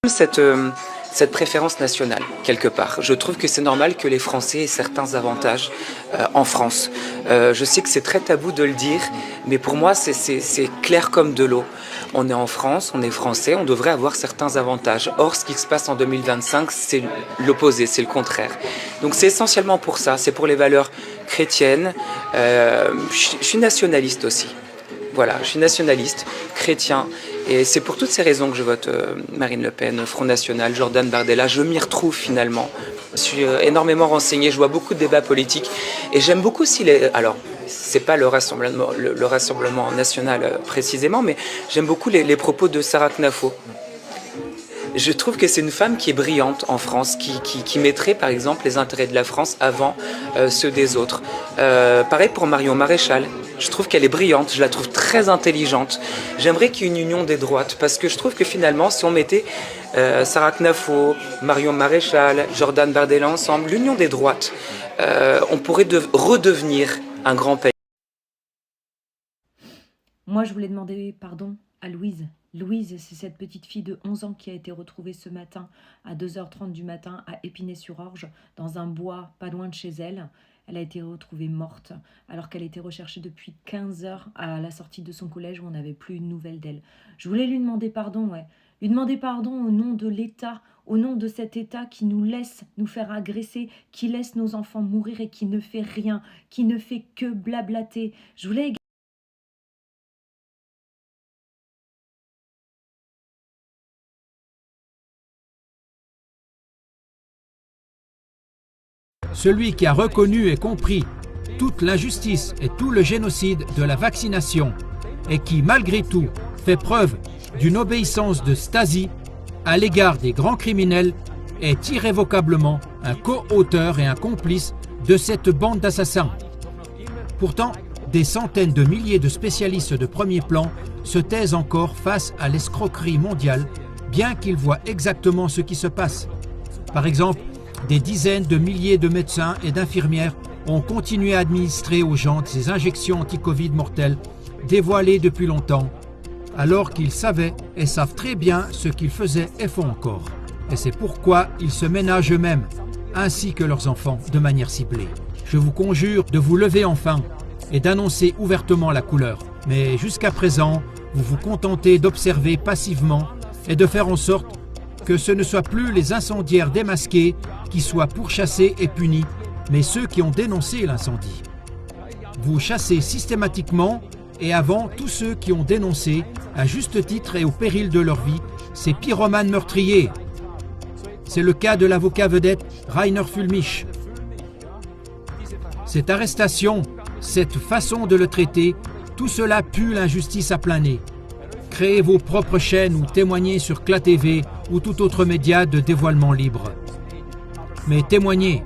Cette préférence nationale, quelque part. Je trouve que c'est normal que les Français aient certains avantages en France. Je sais que c'est très tabou de le dire, mais pour moi, c'est clair comme de l'eau. On est en France, on est français, on devrait avoir certains avantages. Or, ce qui se passe en 2025, c'est l'opposé, c'est le contraire. Donc c'est essentiellement pour ça, c'est pour les valeurs chrétiennes. Je suis nationaliste aussi. Voilà, je suis nationaliste, chrétien, et c'est pour toutes ces raisons que je vote Marine Le Pen, Front National, Jordan Bardella. Je m'y retrouve finalement. Je suis énormément renseigné, je vois beaucoup de débats politiques, et j'aime beaucoup aussi les... Alors, c'est pas le rassemblement national précisément, mais j'aime beaucoup les propos de Sarah Knafo. Je trouve que c'est une femme qui est brillante en France, qui mettrait par exemple les intérêts de la France avant ceux des autres. Pareil pour Marion Maréchal, je trouve qu'elle est brillante, je la trouve très intelligente. J'aimerais qu'il y ait une union des droites, parce que je trouve que finalement, si on mettait Sarah Knafo, Marion Maréchal, Jordan Bardella ensemble, l'union des droites, on pourrait redevenir un grand pays. Moi, je voulais demander pardon à Louise. Louise, c'est cette petite fille de 11 ans qui a été retrouvée ce matin à 2h30 du matin à Épinay-sur-Orge, dans un bois pas loin de chez elle. Elle a été retrouvée morte, alors qu'elle était recherchée depuis 15 heures à la sortie de son collège où on n'avait plus une nouvelle d'elle. Je voulais lui demander pardon, ouais. Lui demander pardon au nom de l'État, au nom de cet État qui nous laisse nous faire agresser, qui laisse nos enfants mourir et qui ne fait rien, qui ne fait que blablater. Je voulais Celui qui a reconnu et compris toute l'injustice et tout le génocide de la vaccination et qui, malgré tout, fait preuve d'une obéissance de Stasi à l'égard des grands criminels est irrévocablement un co-auteur et un complice de cette bande d'assassins. Pourtant, des centaines de milliers de spécialistes de premier plan se taisent encore face à l'escroquerie mondiale, bien qu'ils voient exactement ce qui se passe. Par exemple, des dizaines de milliers de médecins et d'infirmières ont continué à administrer aux gens ces injections anti-Covid mortelles dévoilées depuis longtemps, alors qu'ils savaient et savent très bien ce qu'ils faisaient et font encore. Et c'est pourquoi ils se ménagent eux-mêmes, ainsi que leurs enfants, de manière ciblée. Je vous conjure de vous lever enfin et d'annoncer ouvertement la couleur. Mais jusqu'à présent, vous vous contentez d'observer passivement et de faire en sorte que ce ne soient plus les incendiaires démasqués qui soient pourchassés et punis, mais ceux qui ont dénoncé l'incendie. Vous chassez systématiquement et avant tous ceux qui ont dénoncé, à juste titre et au péril de leur vie, ces pyromanes meurtriers. C'est le cas de l'avocat vedette Rainer Fulmich. Cette arrestation, cette façon de le traiter, tout cela pue l'injustice à plein nez. Créez vos propres chaînes ou témoignez sur CLA TV ou tout autre média de dévoilement libre. Mais témoignez,